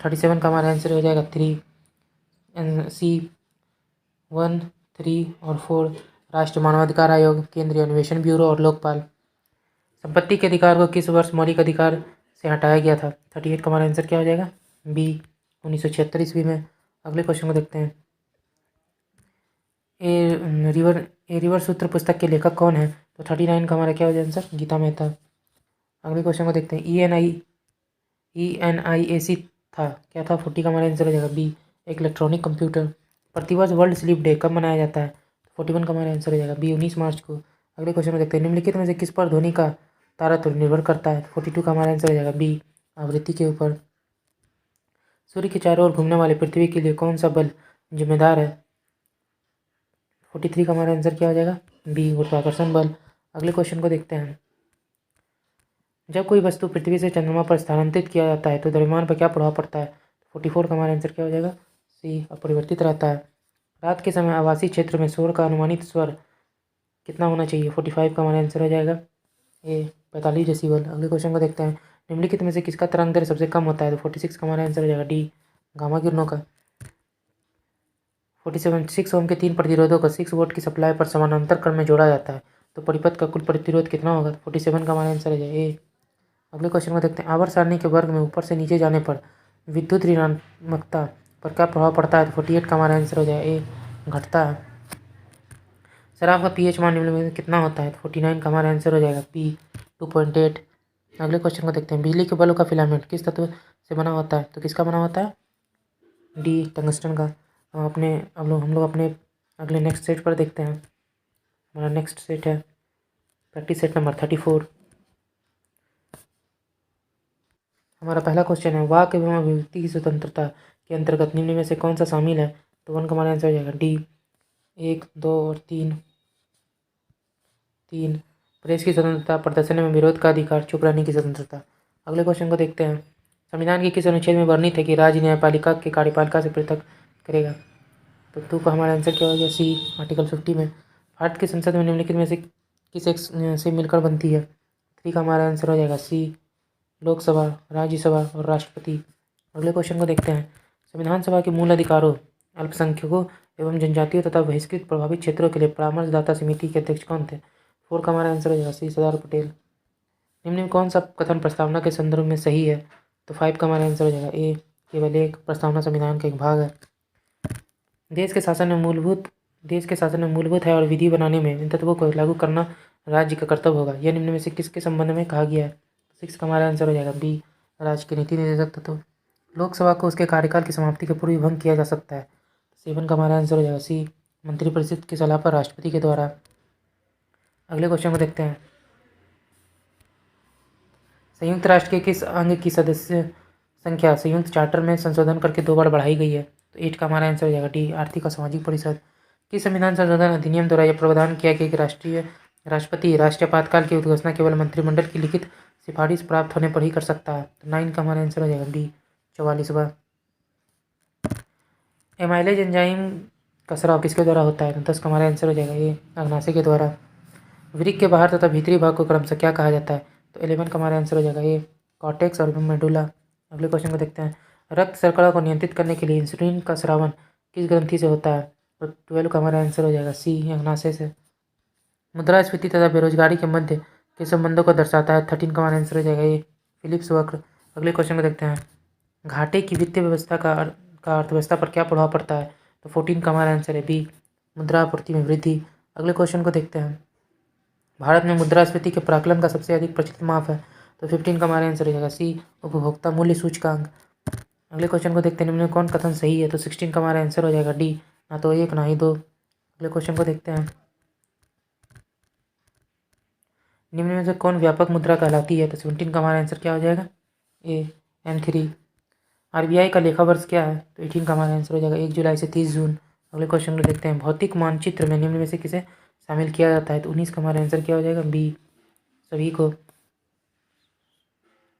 37 का हमारा आंसर हो जाएगा सी 1, 3 और 4। राष्ट्रीय मानवाधिकार आयोग, केंद्रीय अन्वेषण ब्यूरो और लोकपाल। संपत्ति के अधिकार को किस वर्ष मौलिक अधिकार से हटाया गया था? 38 का हमारा आंसर क्या हो जाएगा? बी 1976 ईस्वी में। अगले क्वेश्चन को देखते हैं। ए रिवर सूत्र पुस्तक के लेखक कौन है? तो 39 का हमारा क्या हो जाएगा आंसर? गीता मेहता। अगले क्वेश्चन को देखते हैं। ENIAC था क्या था? 40 का हमारा आंसर हो जाएगा बी एक इलेक्ट्रॉनिक कंप्यूटर। प्रतिवर्ष वर्ल्ड स्लीप डे कब मनाया जाता है? 41 का हमारा आंसर हो जाएगा बी 19 मार्च को। अगले क्वेश्चन को देखते हैं। निम्नलिखित में से किस पर ध्वनि का तारतम्य निर्भर करता है? 42 का हमारा आंसर हो जाएगा बी आवृत्ति के ऊपर। सूर्य के चारों ओर घूमने वाले पृथ्वी के लिए कौन सा बल जिम्मेदार है? 43 का हमारा आंसर क्या हो जाएगा? बी, गुरुत्वाकर्षण बल। अगले क्वेश्चन को देखते हैं। जब कोई वस्तु पृथ्वी से चंद्रमा पर स्थानांतरित किया जाता है तो द्रव्यमान पर क्या प्रभाव पड़ता है? 44 का हमारा आंसर क्या हो जाएगा? सी, अपरिवर्तित रहता है। रात के समय आवासीय क्षेत्र में शोर का अनुमानित स्वर कितना होना चाहिए? 45 का हमारा आंसर हो जाएगा ए, 45 डेसिबल। अगले क्वेश्चन को देखते हैं। निम्नलिखित में से किसका तरंग दैर्ध्य सबसे कम होता है? तो 46 का हमारा आंसर हो जाएगा डी, गामा किरणों का। 47 6 ओम के 3 प्रतिरोधों को 6 वोल्ट की सप्लाई पर समानांतर क्रम में जोड़ा जाता है तो परिपथ का कुल प्रतिरोध कितना होगा? 47 का हमारा आंसर हो जाएगा ए। अगले क्वेश्चन को देखते हैं। आवर्त सारणी के वर्ग में ऊपर से नीचे जाने पर विद्युत ऋणात्मकता पर क्या प्रभाव पड़ता है? तो 48 का हमारा आंसर हो जाएगा ए, घटता है। शराब का पीएच मान निम्न में कितना होता है? तो 49 का हमारा आंसर हो जाएगा बी, 2.8। अगले क्वेश्चन को देखते हैं। बिजली के बल्ब का फिलामेंट किस तत्व से बना होता है? तो किसका बना होता है? डी, टंगस्टन का। हम लोग अपने अगले नेक्स्ट सेट पर देखते हैं। हमारा नेक्स्ट सेट है प्रैक्टिस सेट नंबर 34। हमारा पहला क्वेश्चन है, वाक एवं अभिव्यक्ति की स्वतंत्रता के अंतर्गत निम्न में से कौन सा शामिल है? तो 1 का हमारा आंसर हो जाएगा डी, 1, 2 और 3। प्रेस की स्वतंत्रता, प्रदर्शन में विरोध का अधिकार, चुप रहने की स्वतंत्रता। अगले क्वेश्चन को देखते हैं। संविधान के किस अनुच्छेद में वर्णित है कि राज्य न्यायपालिका के कार्यपालिका से पृथक करेगा? तो 2 का हमारा आंसर क्या हो गया? सी, आर्टिकल 50 में। भारत की संसद में निम्नलिखित में से किस एक से मिलकर बनती है? 3 का हमारा आंसर हो जाएगा सी, लोकसभा, राज्यसभा और राष्ट्रपति। अगले क्वेश्चन को देखते हैं। संविधान सभा के मूल अधिकारों, अल्पसंख्यकों एवं जनजातियों तथा बहिष्कृत प्रभावित क्षेत्रों के लिए परामर्शदाता समिति के अध्यक्ष कौन थे? 4 का हमारा आंसर हो जाएगा सी, सरदार पटेल। निम्न में कौन सा कथन प्रस्तावना के संदर्भ में सही है? तो 5 का हमारा आंसर हो जाएगा ए, केवल एक प्रस्तावना संविधान का एक भाग है। देश के शासन में मूलभूत है और विधि बनाने में इन तत्वों को लागू करना राज्य का कर्तव्य होगा। यह निम्न में से किसके संबंध में कहा गया है? 6 का हमारा आंसर हो जाएगा बी, राज्य के नीति निर्देशक तत्व। लोकसभा को उसके कार्यकाल की समाप्ति के पूर्व भंग किया जा सकता है। 7 का हमारा आंसर हो जाएगा सी, मंत्रिपरिषद की सलाह पर राष्ट्रपति के द्वारा। अगले क्वेश्चन को देखते हैं। संयुक्त राष्ट्र के किस अंग की सदस्य संख्या संयुक्त चार्टर में संशोधन करके 2 बार बढ़ाई गई है? तो 8 का हमारा आंसर हो जाएगा डी, आर्थिक और सामाजिक परिषद। किस संविधान संशोधन अधिनियम द्वारा यह प्रावधान किया गया कि राष्ट्रपति राष्ट्रीय आपातकाल की घोषणा केवल मंत्रिमंडल की लिखित सिफारिश प्राप्त होने पर ही कर सकता है? तो 9 का हमारा आंसर हो जाएगा डी, 44वां। एमाइलेज एंजाइम का स्राव किसके द्वारा होता है? तो 10 का हमारा आंसर हो जाएगा ए, अग्नाशय के द्वारा। वृक्क के बाहर तथा भीतरी भाग को क्रमशः क्या कहा जाता है? तो 11 का हमारा आंसर हो जाएगा ए, कॉर्टेक्स और मेडुला। अगले क्वेश्चन को देखते हैं। रक्त शर्करा को नियंत्रित करने के लिए इंसुलिन का स्रावन किस ग्रंथि से होता है? तो 12 का हमारा आंसर हो जाएगा सी, अग्नाशय से। मुद्रास्फीति तथा बेरोजगारी के मध्य के संबंधों को दर्शाता है? 13 का हमारा आंसर हो जाएगा ए, फिलिप्स वक्र। अगले क्वेश्चन को देखते हैं। घाटे की वित्तीय व्यवस्था का अर्थव्यवस्था पर क्या प्रभाव पड़ता है? तो 14 का हमारा आंसर है बी, मुद्रा आपूर्ति में वृद्धि। अगले क्वेश्चन को देखते हैं। भारत में मुद्रास्फीति के प्राकलन का सबसे अधिक प्रचलित माप है? तो 15 का हमारा आंसर हो जाएगा सी, उपभोक्ता मूल्य सूचकांक। अगले क्वेश्चन को देखते हैं। निम्न में कौन कथन सही है? तो 16 का हमारा आंसर हो जाएगा डी, ना तो 1 ना ही 2। अगले क्वेश्चन को देखते हैं। निम्न में से कौन व्यापक मुद्रा कहलाती है? तो 17 का हमारा आंसर क्या हो जाएगा? ए, M3। आरबीआई का लेखा वर्ष क्या है? तो 18 का हमारा आंसर हो जाएगा 1 जुलाई से 30 जून। अगले क्वेश्चन को देखते हैं। भौतिक मानचित्र में निम्न में से किसे शामिल किया जाता है? तो 19 का हमारा आंसर क्या हो जाएगा? बी, सभी को।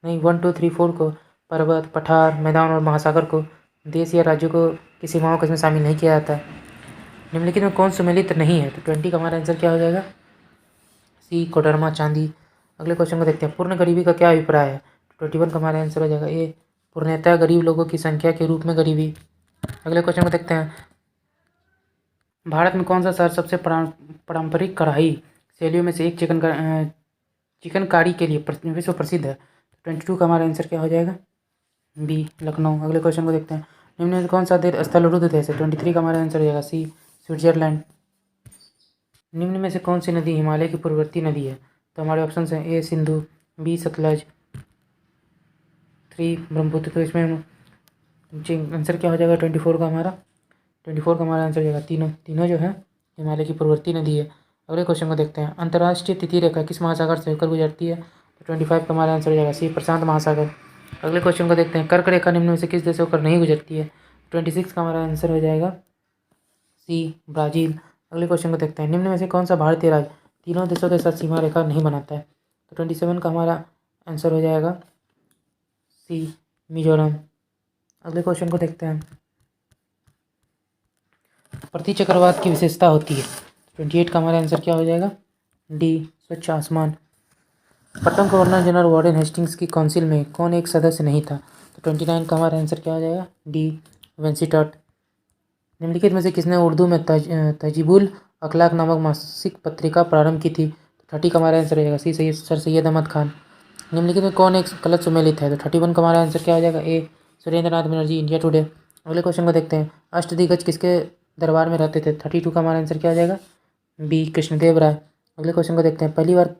नहीं, 1 2 3 4 को, पर्वत, पठार, मैदान और महासागर को, देश या राज्यों को की सीमाओं को इसमें शामिल नहीं किया जाता। निम्नलिखित में कौन सुमेलित नहीं है? तो 20 का हमारा आंसर क्या हो जाएगा? सी, कोडरमा, चांदी। अगले क्वेश्चन को देखते हैं। पूर्ण गरीबी का क्या अभिप्राय है? 21 का हमारा आंसर हो जाएगा ए, पूर्णतः गरीब लोगों की संख्या के रूप में गरीबी। अगले क्वेश्चन को देखते हैं। भारत में कौन सा शहर सबसे पारंपरिक कढ़ाई शैलियों में से एक चिकनकारी के लिए विश्व प्रसिद्ध है? 22 का हमारा आंसर क्या हो जाएगा? बी, लखनऊ। अगले क्वेश्चन को देखते हैं। निम्न में से कौन सा देश स्थलरुद्ध देश है? 23 का हमारा आंसर हो जाएगा सी, स्विट्जरलैंड। निम्न में से कौन सी नदी हिमालय की पूर्ववर्ती नदी है? तो हमारे ऑप्शन हैं ए, सिंधु, बी, सतलज, 3 ब्रह्मपुत्र। तो इसमें आंसर क्या हो जाएगा? 24 का हमारा आंसर हो जाएगा तीनों जो है हिमालय की पूर्ववर्ती नदी है। अगले क्वेश्चन को देखते हैं। अंतर्राष्ट्रीय तिथि रेखा किस महासागर से होकर गुजरती है? तो 25 का हमारा आंसर हो जाएगा सी, प्रशांत महासागर। अगले क्वेश्चन को देखते हैं, कर्क रेखा निम्न में से किस देश होकर नहीं गुजरती है? 26 का हमारा आंसर हो जाएगा सी, ब्राज़ील। अगले क्वेश्चन को देखते हैं, निम्न में से कौन सा भारतीय राज्य तीनों देशों के साथ सीमा रेखा नहीं बनाता है? तो 27 का हमारा आंसर हो जाएगा सी, मिजोरम। अगले क्वेश्चन को देखते हैं, प्रतिचक्रवात की विशेषता होती है? 28 का हमारा आंसर क्या हो जाएगा? डी, स्वच्छ आसमान। प्रथम गवर्नर जनरल वारेन हेस्टिंग्स की काउंसिल में कौन एक सदस्य नहीं था? तो 29 का हमारा आंसर क्या हो जाएगा? डी, वेंसिटॉट। निम्नलिखित में से किसने उर्दू में तजीबुल अखलाक नामक मासिक पत्रिका प्रारंभ की थी? तो 30 का हमारा आंसर हो जाएगा सी, सर सैयद अहमद खान। निम्नलिखित में कौन एक गलत सुमेलित है? तो 31 का हमारा आंसर क्या हो जाएगा? ए, सुरेंद्र नाथ बनर्जी, इंडिया टुडे। अगले क्वेश्चन को देखते हैं, अष्टदिग्गज किसके दरबार में रहते थे? 32 का हमारा आंसर क्या हो जाएगा? बी, कृष्णदेव राय। अगले क्वेश्चन को देखते हैं, पहली बार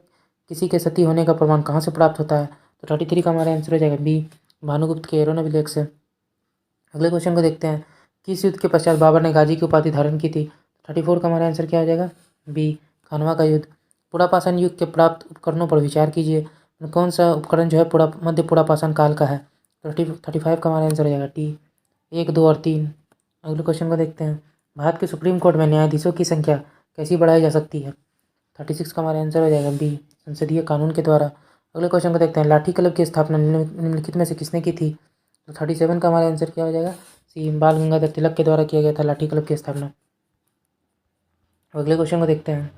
किसी के सती होने का प्रमाण कहाँ से प्राप्त होता है? तो 33 का हमारा आंसर हो जाएगा बी, भानुगुप्त के एरोन अभिलेख से। अगले क्वेश्चन को देखते हैं, किस युद्ध के पश्चात बाबर ने गाजी की उपाधि धारण की थी? 34 का हमारा आंसर क्या हो जाएगा? बी, खानवा का युद्ध। पुरापाषाण युग के प्राप्त उपकरणों पर विचार कीजिए, कौन सा उपकरण जो है मध्य पुरापाषाण काल का है? 35 का हमारा आंसर हो जाएगा टी, 1, 2 और 3। अगले क्वेश्चन को देखते हैं, भारत के सुप्रीम कोर्ट में न्यायाधीशों की संख्या कैसी बढ़ाई जा सकती है? 36 का हमारा आंसर हो जाएगा बी, संसदीय कानून के द्वारा। अगले क्वेश्चन को देखते हैं, लाठी क्लब की स्थापना निम्नलिखित में से किसने की थी? तो 37 का हमारा आंसर क्या हो जाएगा? सी, बाल गंगाधर तिलक के द्वारा किया गया था लाठी क्लब की स्थापना। अगले क्वेश्चन को देखते हैं,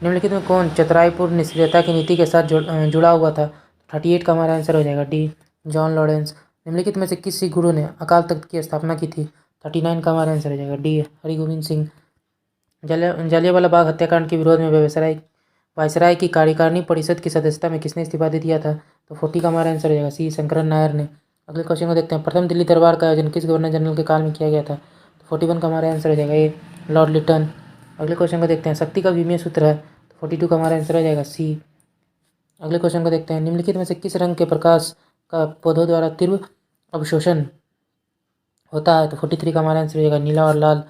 निम्नलिखित में कौन चतराईपुर निष्क्रियता की नीति के साथ जुड़ा हुआ था? 38 का हमारा आंसर हो जाएगा डी, जॉन लॉरेंस। निम्नलिखित में से किस सिख गुरु ने अकाल तख्त की स्थापना की थी? 39 का हमारा आंसर हो जाएगा डी, हरिगोविंद सिंह। जलियांवाला बाग हत्याकांड के विरोध में वायसराय की कार्यकारिणी परिषद की सदस्यता में किसने इस्तीफा दे दिया था? तो 40 का हमारा आंसर हो जाएगा सी, शंकरन नायर ने। अगले क्वेश्चन को देखते हैं, प्रथम दिल्ली दरबार का आयोजन किस गवर्नर जनरल के काल में किया गया था? तो 41 का हमारा आंसर हो जाएगा ए, लॉर्ड लिटन। अगले क्वेश्चन को देखते हैं, शक्ति का विमीय सूत्र है? तो 42 का हमारा आंसर हो जाएगा सी। अगले क्वेश्चन को देखते हैं, निम्नलिखित में से किस रंग के प्रकाश का पौधों द्वारा तीव्र अवशोषण होता है? तो 43 का हमारा आंसर हो जाएगा नीला और लाल।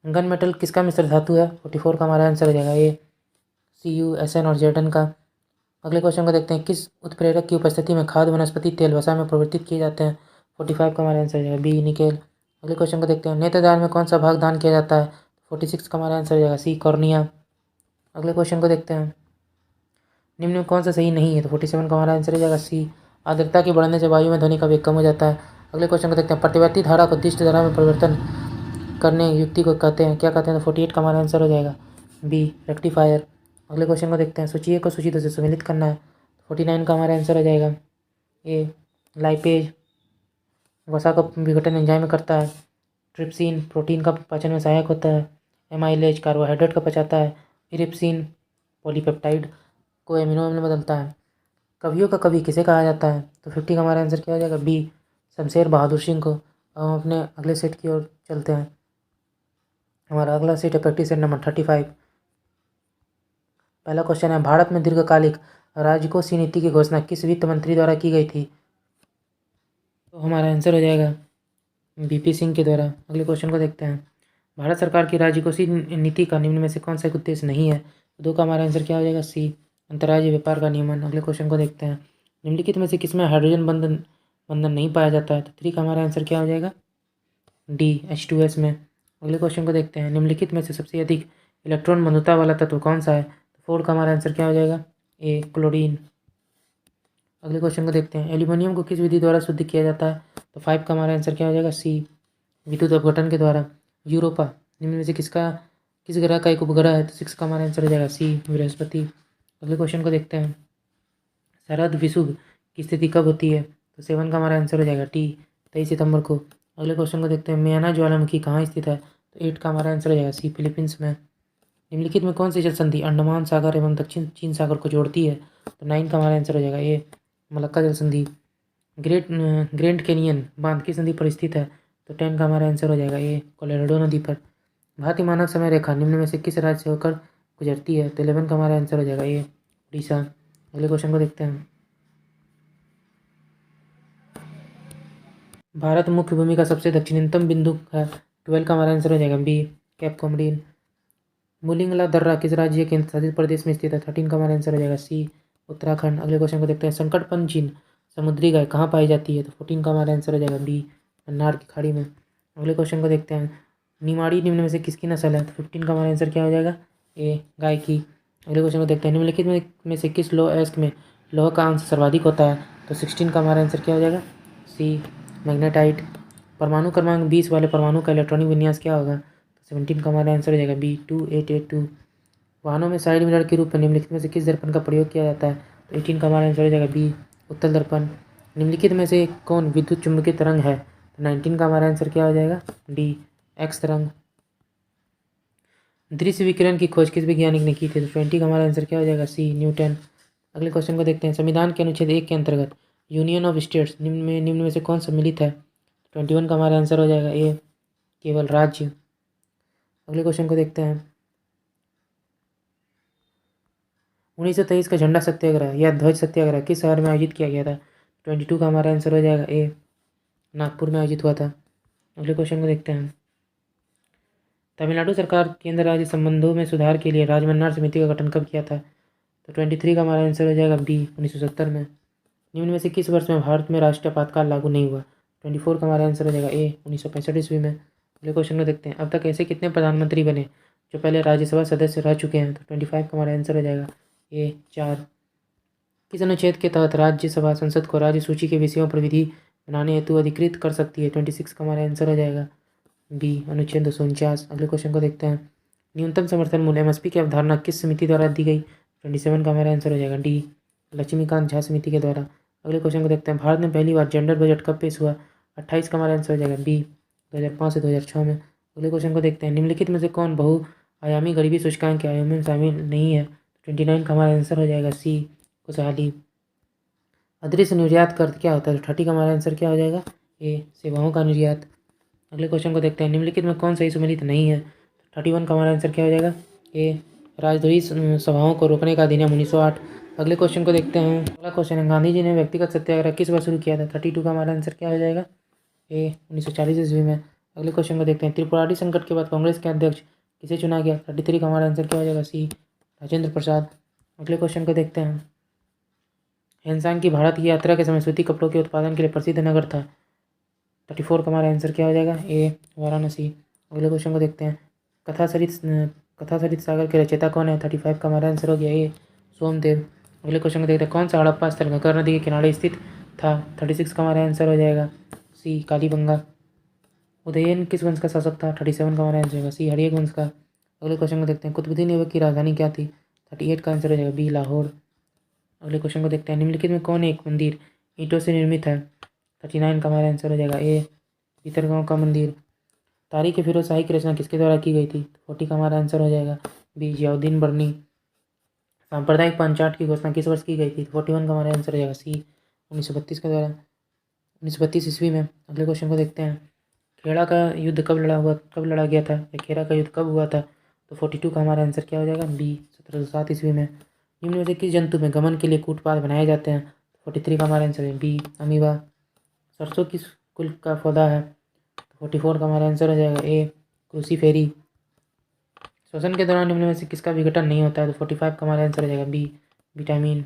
गन मेटल किसका मिश्र धातु है? 44 का हमारा आंसर हो जाएगा ए, Cu, Sn और Zn का। अगले क्वेश्चन को देखते हैं, किस उत्प्रेरक की उपस्थिति में खाद्य वनस्पति तेल वसा में परिवर्तित किए जाते हैं? 45 का हमारा आंसर हो जाएगा बी, निकेल। अगले क्वेश्चन को देखते हैं, नेत्रदान में कौन सा भाग दान किया जाता है? 46 का हमारा आंसर हो जाएगा सी, कॉर्निया। अगले क्वेश्चन को देखते हैं, निम्न में कौन सा सही नहीं है? तो 47 का हमारा आंसर हो जाएगा सी, आर्द्रता के बढ़ने से वायु में ध्वनि का वेग कम हो जाता है। अगले क्वेश्चन को देखते हैं, प्रतिवर्ती धारा को दिष्ट धारा में परिवर्तन करने युक्ति को कहते हैं, क्या कहते हैं? तो 48 का हमारा आंसर हो जाएगा बी, रेक्टिफायर। अगले क्वेश्चन को देखते हैं, सूची ए को सूची 2 से सम्मिलित करना है। 49 का हमारा आंसर हो जाएगा ए, लाइपेज। वसा का विघटन एंजाइम में करता है। ट्रिप्सिन प्रोटीन का पाचन में सहायक होता है। एमाइलेज कार्बोहाइड्रेट का पचाता है। इरिप्सिन पॉलीपेप्टाइड को एमिनो में बदलता है। कवियों का कवि किसे कहा जाता है? तो 50 का हमारा आंसर क्या हो जाएगा बी, शमशेर बहादुर सिंह को। अब हम अपने अगले सेट की ओर चलते हैं। हमारा अगला सेट है प्रैक्टिस सेट नंबर 35। पहला क्वेश्चन है, भारत में दीर्घकालिक राजकोषीय नीति की घोषणा किस वित्त मंत्री द्वारा की गई थी? तो हमारा आंसर हो जाएगा बीपी सिंह के द्वारा। अगले क्वेश्चन को देखते हैं, भारत सरकार की राजकोषीय नीति का निम्न में से कौन सा एक उद्देश्य नहीं है? तो 2 का हमारा आंसर क्या हो जाएगा सी, अंतर्राज्यीय व्यापार का नियमन। अगले क्वेश्चन को देखते हैं, निम्नलिखित में से किसमें हाइड्रोजन बंधन बंधन नहीं पाया जाता है? तो 3 का हमारा आंसर क्या हो जाएगा डी, H2S में। अगले क्वेश्चन को देखते हैं, निम्नलिखित में से सबसे अधिक इलेक्ट्रॉन बंधुता वाला तत्व कौन सा है? तो 4 का हमारा आंसर क्या हो जाएगा ए, क्लोरीन। अगले क्वेश्चन को देखते हैं, एल्यूमिनियम को किस विधि द्वारा शुद्ध किया जाता है? तो 5 का हमारा आंसर क्या हो जाएगा सी, विद्युत अपघटन के द्वारा। यूरोपा निम्न में से किस ग्रह का एक उपग्रह है? तो 6 का हमारा आंसर हो जाएगा सी, बृहस्पति। अगले क्वेश्चन को देखते हैं, शरद विषुव की स्थिति कब होती है? तो 7 का हमारा आंसर हो जाएगा टी, 23 सितंबर को। अगले क्वेश्चन को देखते हैं, म्याना ज्वालामुखी कहाँ स्थित है? तो 8 का हमारा आंसर हो जाएगा सी, फिलीपींस में। निम्नलिखित में कौन सी जल संधि अंडमान सागर एवं दक्षिण चीन सागर को जोड़ती है? तो 9 का हमारा आंसर हो जाएगा ए, मलक्का जल संधि। ग्रैंड कैनियन बांध किस नदी पर स्थित है? तो 10 का हमारा आंसर हो जाएगा ए, कोलोराडो नदी पर। भारतीय मानक समय रेखा निम्न में से किस राज्य से होकर गुजरती है? तो 11 का हमारा आंसर हो जाएगा ए, उड़ीसा। अगले क्वेश्चन को देखते हैं, भारत मुख्य भूमि का सबसे दक्षिणतम बिंदु है? 12 का हमारा आंसर हो जाएगा बी, कैप कॉमोडिन। मुलिंगला दर्रा किस राज्य केंद्र शासित प्रदेश में स्थित है? 13 का हमारा आंसर हो जाएगा सी, उत्तराखंड। अगले क्वेश्चन को देखते हैं, संकटपन चिन्ह समुद्री गाय कहाँ पाई जाती है? तो 14 का हमारा आंसर हो जाएगा बी, मन्नार की खाड़ी में। अगले क्वेश्चन को देखते हैं, निमाड़ी निम्न में से किसकी नस्ल है? तो 15 का हमारा आंसर क्या हो जाएगा? ए, गाय की। अगले क्वेश्चन को देखते हैं, निम्नलिखित में से किस लौह अयस्क में लोह का अंश सर्वाधिक होता है? तो 16 का हमारा आंसर क्या हो जाएगा? सी, मैग्नेटाइट। परमाणु क्रमांक 20 वाले परमाणु का इलेक्ट्रॉनिक विन्यास क्या होगा? तो 17 का हमारा आंसर हो जाएगा बी, 2882। वाहनों में साइड मिरर के रूप में निम्नलिखित में से किस दर्पण का प्रयोग किया जाता है? तो 18 का हमारा आंसर हो जाएगा बी, उत्तल दर्पण। निम्नलिखित में से कौन विद्युत चुम्बकीय तरंग है? तो 19 का हमारा आंसर क्या हो जाएगा? डी, एक्स तरंग। दृश्य विकिरण की खोज किस वैज्ञानिक ने की थी? तो 20 का हमारा आंसर क्या हो जाएगा? सी, न्यूटन। अगले क्वेश्चन को देखते हैं, संविधान के अनुच्छेद 1 के अंतर्गत यूनियन ऑफ स्टेट्स निम्न में से कौन सम्मिलित है? 21 का हमारा आंसर हो जाएगा ए, केवल राज्य। अगले क्वेश्चन को देखते हैं, 1923 का झंडा सत्याग्रह या ध्वज सत्याग्रह किस शहर में आयोजित किया गया था? 22 का हमारा आंसर हो जाएगा ए, नागपुर में आयोजित हुआ था। अगले क्वेश्चन को देखते हैं, तमिलनाडु सरकार केंद्र राज्य संबंधों में सुधार के लिए राजमन्नार समिति का गठन कब किया था? तो 23 का हमारा आंसर हो जाएगा बी, 1970 में। निम्न में से किस वर्ष में भारत में राष्ट्रीय आपातकाल लागू नहीं हुआ? 24 का हमारा आंसर हो जाएगा ए, 1965 ईस्वी में। अगले क्वेश्चन को देखते हैं, अब तक ऐसे कितने प्रधानमंत्री बने जो पहले राज्यसभा सदस्य रह चुके हैं? तो 25 का हमारा आंसर हो जाएगा ए, 4। किस अनुच्छेद के तहत राज्यसभा संसद को राज्य सूची के विषयों पर विधि बनाने हेतु अधिकृत कर सकती है? 26 का हमारा आंसर हो जाएगा बी, अनुच्छेद 249। अगले क्वेश्चन को देखते हैं, न्यूनतम समर्थन मूल्य एमएसपी की अवधारणा किस समिति द्वारा दी गई? 27 का हमारा आंसर हो जाएगा डी, लक्ष्मीकांत झा समिति के द्वारा। अगले क्वेश्चन को देखते हैं, भारत में पहली बार जेंडर बजट कब पेश हुआ? 28 का हमारा आंसर हो जाएगा बी, 2005 से 2006 में। अगले क्वेश्चन को देखते हैं, निम्नलिखित में से कौन बहुआयामी गरीबी सूचकांक के आयाम में शामिल नहीं है? 29 का हमारा आंसर हो जाएगा सी, खुशहाली। अदृश्य निर्यात का अर्थ क्या होता है? तो 30 का हमारा आंसर क्या हो जाएगा? ए, सेवाओं का निर्यात। अगले क्वेश्चन को देखते हैं, निम्नलिखित में कौन सही सम्मिलित नहीं है? 31 का हमारा आंसर क्या हो जाएगा? ए, राजद्रोही सभाओं को रोकने का अधिनियम 1908। अगले क्वेश्चन को देखते हैं, अगला क्वेश्चन है, गांधी जी ने व्यक्तिगत सत्याग्रह किस वर्ष शुरू किया था? 32 का हमारा आंसर क्या हो जाएगा? ए, 1940 ईस्वी में। अगले क्वेश्चन को देखते हैं, त्रिपुरारी संकट के बाद कांग्रेस के अध्यक्ष किसे चुना गया? 33 का हमारा आंसर क्या हो जाएगा? सी, राजेंद्र प्रसाद। अगले क्वेश्चन को देखते हैं, हेनसांग की भारत की यात्रा के समय सूती कपड़ों के उत्पादन के लिए प्रसिद्ध नगर था? 34 का हमारा आंसर क्या हो जाएगा? ए, वाराणसी। अगले क्वेश्चन को देखते हैं, कथासरित सागर के रचयिता कौन है? 35 का हमारा आंसर हो गया ए, सोमदेव। अगले क्वेश्चन को देखते हैं, कौन सा हड़प्पा स्थल घग्गर नदी के किनारे स्थित था? 36 का हमारा आंसर हो जाएगा सी, कालीबंगा। उदयन किस वंश का शासक था? 37 का हमारा आंसर होगा सी, हरियक वंश का। अगले क्वेश्चन को देखते हैं, कुतुबुद्दीन ऐबक की राजधानी क्या थी? 38 का आंसर हो जाएगा बी, लाहौर। अगले क्वेश्चन को देखते हैं, निम्नलिखित में कौन एक मंदिर ईंटों से निर्मित है? 39 का हमारा आंसर हो जाएगा ए, भीतरगांव का मंदिर। तारीख फिरोज शाही की रचना किसके द्वारा की गई थी? 40 का हमारा आंसर हो जाएगा बी, जियाउद्दीन बर्नी। सांप्रदायिक पंचाट की घोषणा किस वर्ष की गई थी? 41 का हमारा आंसर हो जाएगा सी, 1932 के द्वारा, 1932 ईस्वी में। अगले क्वेश्चन को देखते हैं, खेड़ा का युद्ध कब लड़ा गया था, या खेड़ा का युद्ध कब हुआ था? तो 42 का हमारा आंसर क्या हो जाएगा? बी, 1707 ईस्वी में। निम्न में से किस जंतु में गमन के लिए कूटपाद बनाए जाते हैं? 43 का हमारा आंसर है बी, अमीबा। सरसों किस कुल का पौधा है? 44 का हमारा आंसर हो जाएगा ए, क्रूसीफेरी। श्वसन के दौरान निम्न में से किसका विघटन नहीं होता है? तो 45 का हमारा आंसर हो जाएगा बी, विटामिन।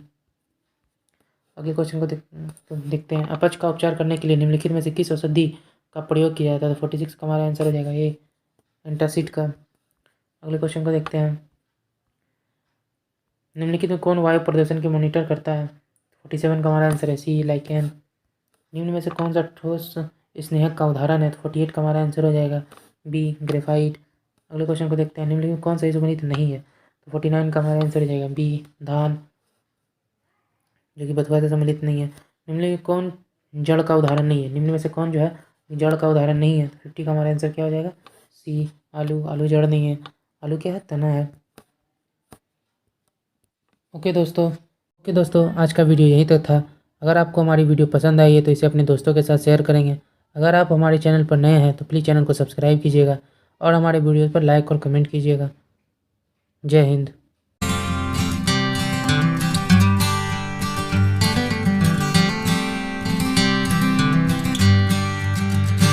अगले क्वेश्चन को देखते हैं, अपच का उपचार करने के लिए निम्नलिखित में से किस औषधि का प्रयोग किया जाता है? तो 46 का हमारा आंसर हो जाएगा ए, एंटासिड का। अगले क्वेश्चन को देखते हैं, निम्नलिखित में कौन वायु प्रदूषण के मॉनिटर करता है? 47 का हमारा आंसर है सी, लाइकेन। निम्न में से कौन सा ठोस स्नेहक का उदाहरण है? तो 48 का हमारा आंसर हो जाएगा बी, ग्रेफाइट। अगले क्वेश्चन को देखते हैं, निम्नलिखित में कौन सा सम्मिलित नहीं है? तो 49 का हमारा आंसर हो जाएगा बी, धान, जो कि बथुआ से सम्मिलित नहीं है। निम्नलिखित कौन जड़ का उदाहरण नहीं है? निम्न में से कौन जो है जड़ का उदाहरण नहीं है? तो 50 का हमारा आंसर क्या हो जाएगा? सी, आलू। आलू जड़ नहीं है, आलू क्या है? तना है। ओके दोस्तों, आज का वीडियो यही तक था। अगर आपको हमारी वीडियो पसंद आई है तो इसे अपने दोस्तों के साथ शेयर करेंगे। अगर आप हमारे चैनल पर नए हैं तो प्लीज़ चैनल को सब्सक्राइब कीजिएगा और हमारे वीडियो पर लाइक और कमेंट कीजिएगा। जय हिंद।